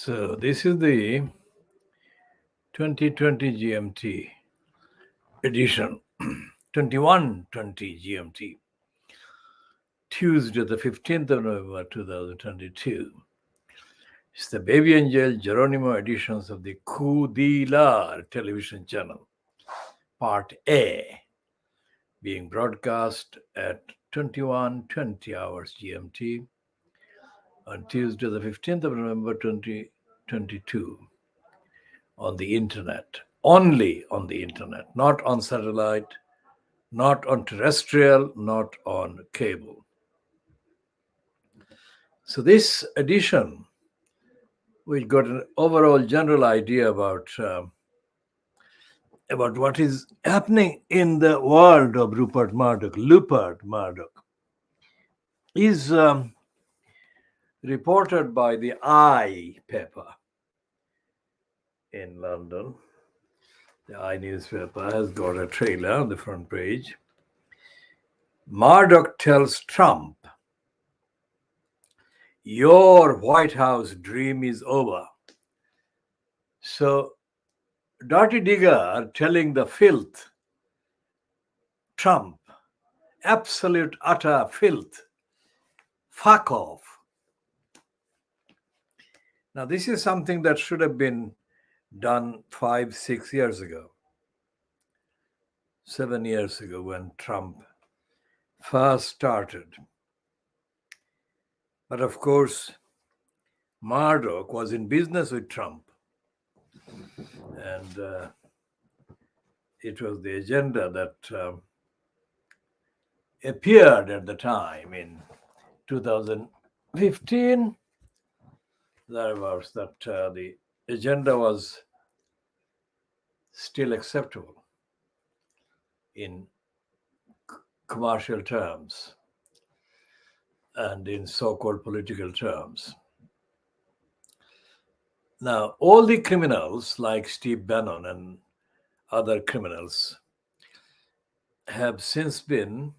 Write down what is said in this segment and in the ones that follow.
So this is the 2020 GMT edition, 2120 GMT, Tuesday, the 15th of November 2022. It's the Baby Angel Geronimo editions of the Khoodeelaar television channel, Part A, being broadcast at 21:20 hours GMT on Tuesday, the 15th of November 2022, on the internet, only on the internet, not on satellite, not on terrestrial, not on cable. So this edition, we got an overall general idea about what is happening in the world of Rupert Murdoch, is reported by the I paper in London. The I newspaper has got a trailer on the front page. Murdoch tells Trump, "Your White House dream is over." So, Dirty Digger telling the filth, Trump, absolute utter filth, fuck off. Now, this is something that should have been done 5-6 years ago, 7 years ago, when Trump first started. But of course, Murdoch was in business with Trump, and it was the agenda that appeared at the time in 2015, thereabouts, that the agenda was still acceptable in commercial terms and in so-called political terms. Now, all the criminals like Steve Bannon and other criminals have since been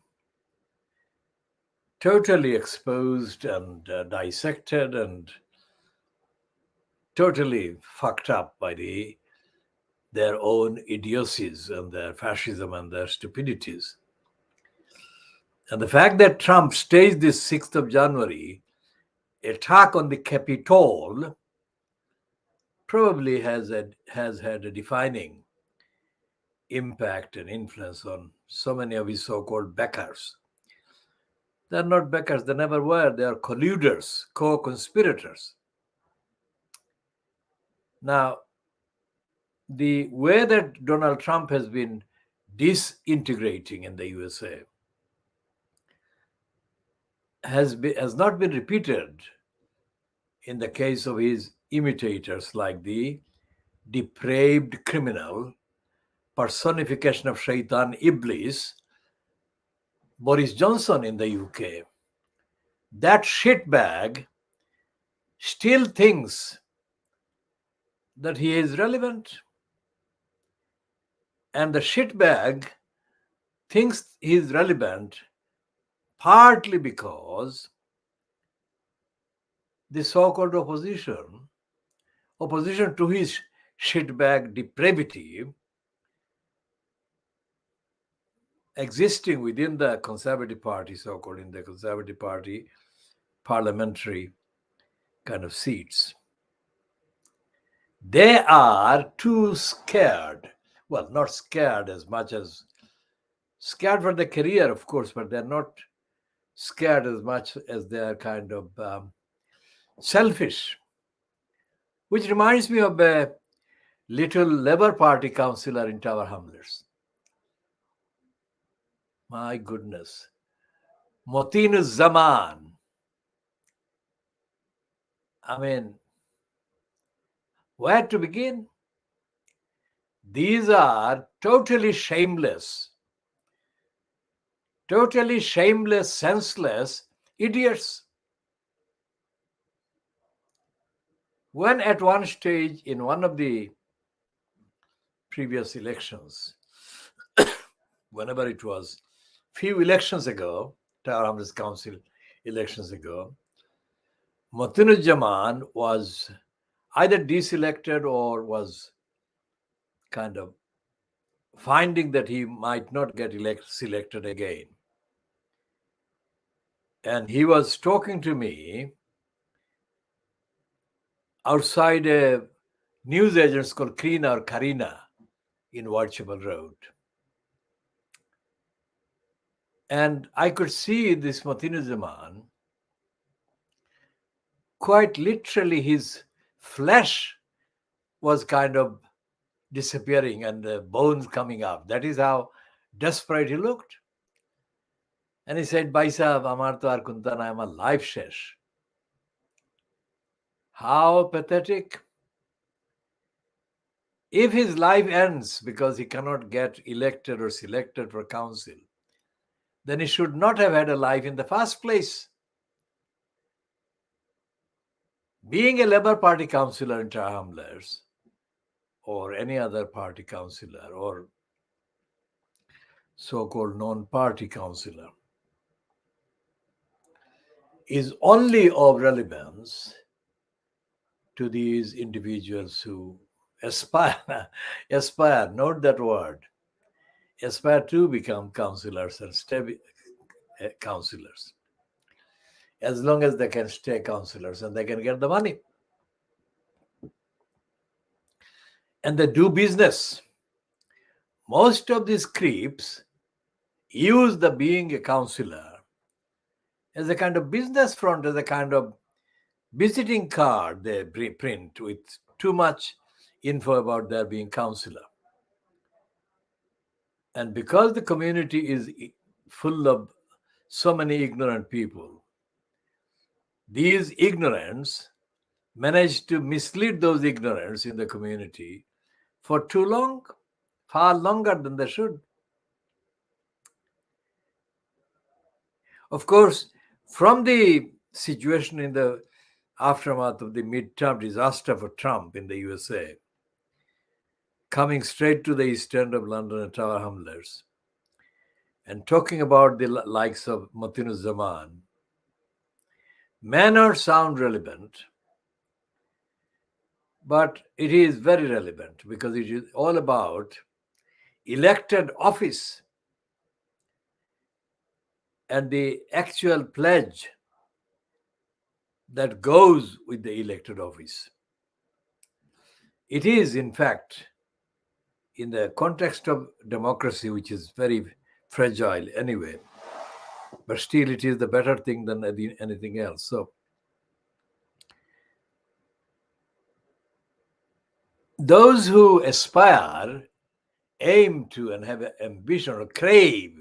totally exposed and dissected and totally fucked up by their own idiocies and their fascism and their stupidities. And the fact that Trump staged this 6th of January attack on the Capitol probably has had a defining impact and influence on so many of his so-called backers. They're not backers, they never were. They are colluders, co-conspirators. Now, the way that Donald Trump has been disintegrating in the USA has not been repeated in the case of his imitators, like the depraved criminal personification of Shaitan Iblis, Boris Johnson in the UK. That shitbag still thinks that he is relevant. And the shitbag thinks he is relevant partly because the so-called opposition to his shitbag depravity existing within the Conservative Party, so-called in the Conservative Party parliamentary kind of seats. They are too scared. Well, not scared as much as scared for their career, of course, but they're not scared as much as they are kind of selfish. Which reminds me of a little Labour Party councillor in Tower Hamlets. My goodness. Motinus Zaman. I mean, where to begin? These are totally shameless, senseless idiots. When at one stage in one of the previous elections, whenever it was, few elections ago, Tower Hamlets Council elections ago, Motinus Zaman was either deselected or was kind of finding that he might not get selected again. And he was talking to me outside a news agent's called Krina or Karina in Whitechapel Road. And I could see this Matinuzaman, quite literally his flesh was kind of disappearing and the bones coming up. That is how desperate he looked. And he said, Bhai Sahab, amar to ar kunta na, আমার life shesh. How pathetic. If his life ends because he cannot get elected or selected for council, then he should not have had a life in the first place. Being a Labour Party councillor in Tower Hamlets or any other party councillor or so-called non-party councillor is only of relevance to these individuals who aspire, note that word, aspire to become councillors and stay councillors. As long as they can stay councillors and they can get the money. And they do business. Most of these creeps use the being a councillor as a kind of business front, as a kind of visiting card they print with too much info about their being councillor. And because the community is full of so many ignorant people, these ignorants manage to mislead those ignorants in the community for too long, far longer than they should. Of course, from the situation in the aftermath of the midterm disaster for Trump in the USA, coming straight to the east end of London and Tower Hamlets, and talking about the likes of Matinuzaman, may not sound relevant, but it is very relevant because it is all about elected office and the actual pledge that goes with the elected office. It is, in fact, in the context of democracy, which is very fragile anyway, but still it is the better thing than anything else. So those who aspire, aim to, and have an ambition or crave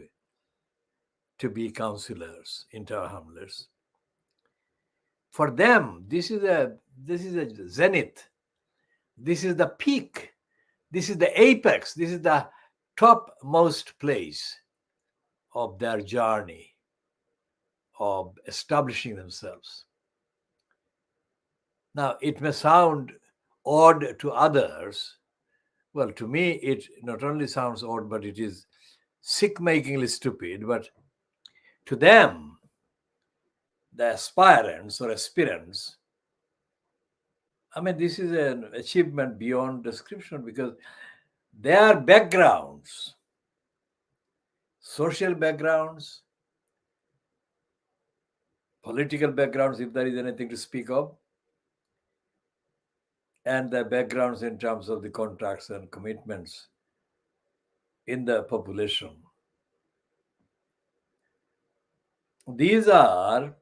to be councillors in Tower Hamlets, for them, this is a zenith. This is the peak. This is the apex. This is the topmost place of their journey of establishing themselves. Now, it may sound odd to others. Well, to me, it not only sounds odd, but it is sick-makingly stupid. But to them, the aspirants or aspirants, I mean, this is an achievement beyond description because their backgrounds, social backgrounds, political backgrounds, if there is anything to speak of, and their backgrounds in terms of the contracts and commitments in the population. These are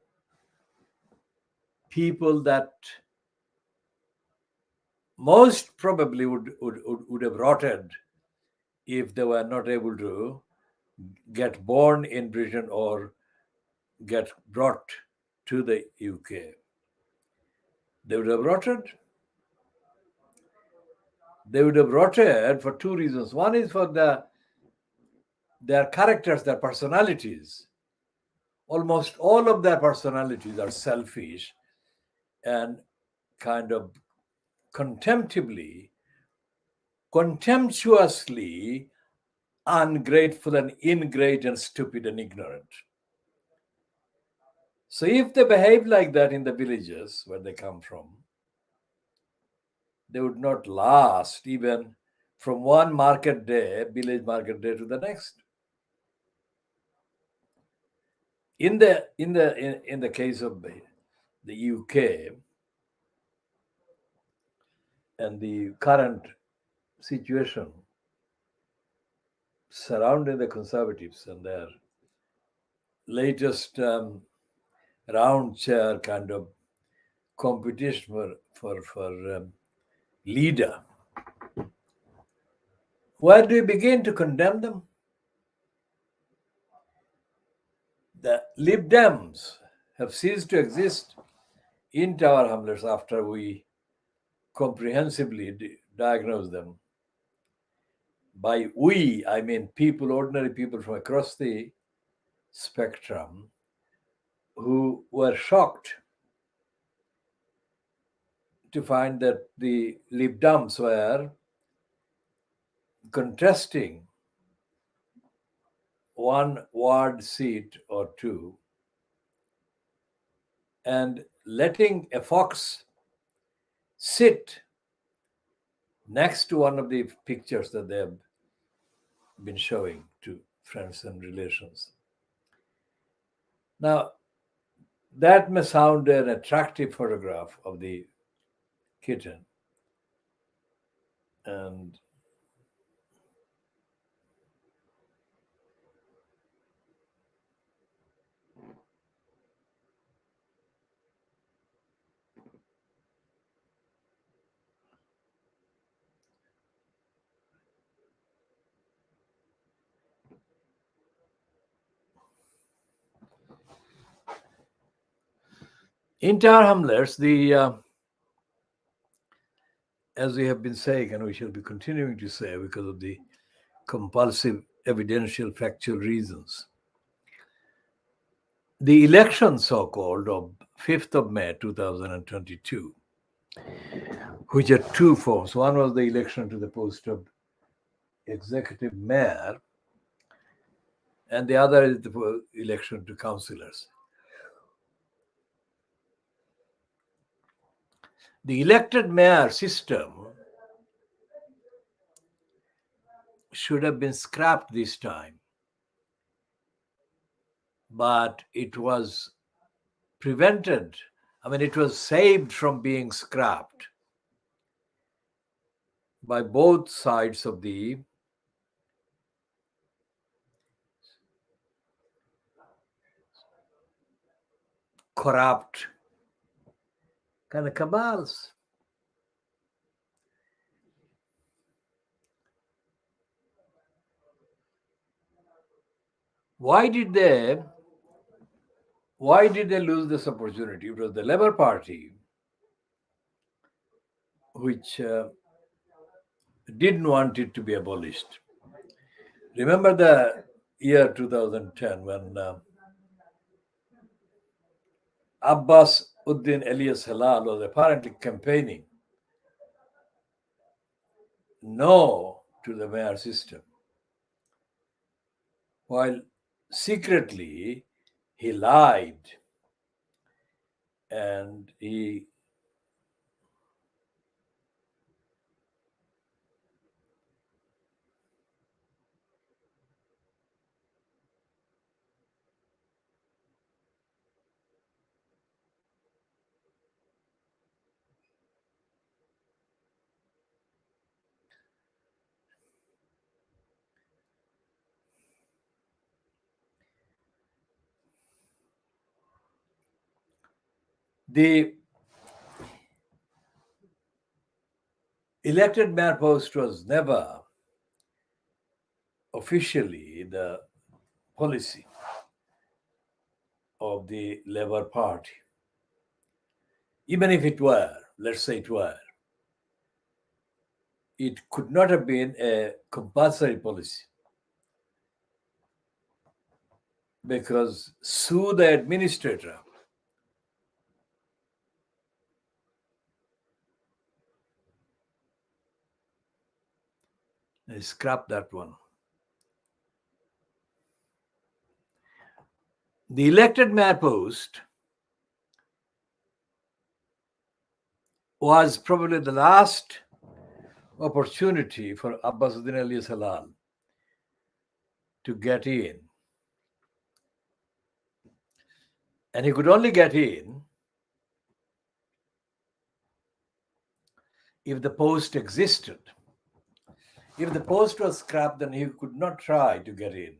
people that most probably would have rotted if they were not able to get born in Britain or get brought to the UK. They would have rotted. They would have rotted for two reasons. One is for their characters, their personalities. Almost all of their personalities are selfish and kind of contemptuously ungrateful and ingrate and stupid and ignorant. So if they behave like that in the villages where they come from, they would not last even from one market day, village market day, to the next. In the case of the UK and the current situation surrounding the Conservatives and their latest round chair kind of competition for leader, where do you begin to condemn them? The Lib Dems have ceased to exist in Tower Hamlets after we comprehensively diagnose them. By we, I mean people, ordinary people from across the spectrum who were shocked to find that the Lib Dems were contesting one ward seat or two and letting a fox sit next to one of the pictures that they have been showing to friends and relations. Now, that may sound an attractive photograph of the kitten. And in Tower Hamlets, as we have been saying, and we shall be continuing to say because of the compulsive evidential factual reasons, the election, so-called, of 5th of May 2022, which had two forms. One was the election to the post of executive mayor, and the other is the election to councillors. The elected mayor system should have been scrapped this time, but it was prevented. It was saved from being scrapped by both sides of the corrupt kind of cabals. Why did they lose this opportunity? It was the Labour Party which didn't want it to be abolished. Remember the year 2010 when Abbas Uddin Elias Halal was apparently campaigning no to the mayor system, while secretly he lied and he the elected mayor post was never officially the policy of the Labour Party. Even if it were, let's say it were, it could not have been a compulsory policy, because sue the administrator. They scrap that one. The elected mayor post was probably the last opportunity for Abbasuddin Ali Salal to get in. And he could only get in if the post existed. If the post was scrapped, then he could not try to get in.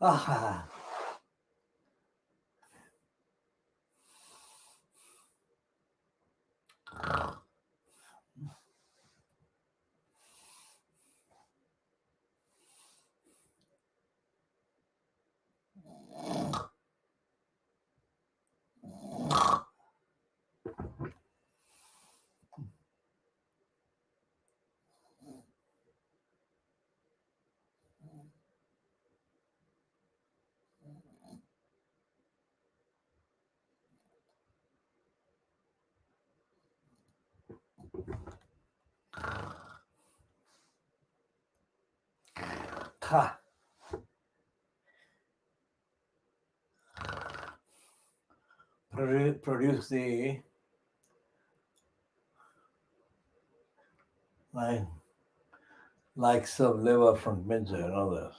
Ah. Ha. Produce the like some liver from Minja and others.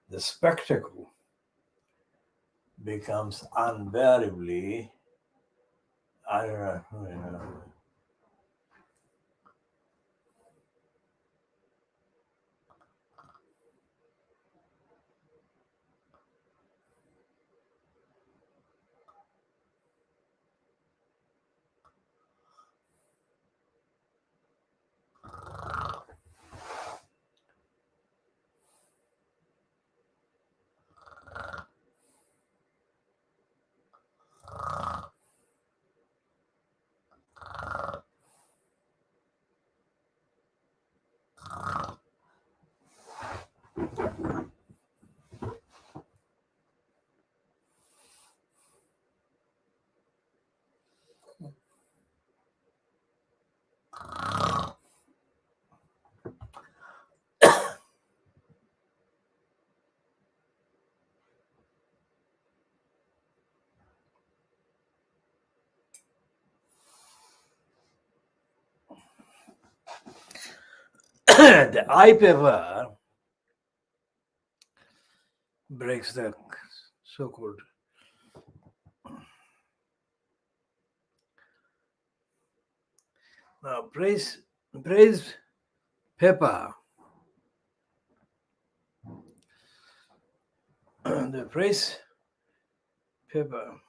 The spectacle becomes unbearably, I don't know. The eye paper breaks the so-called praise paper. The praise paper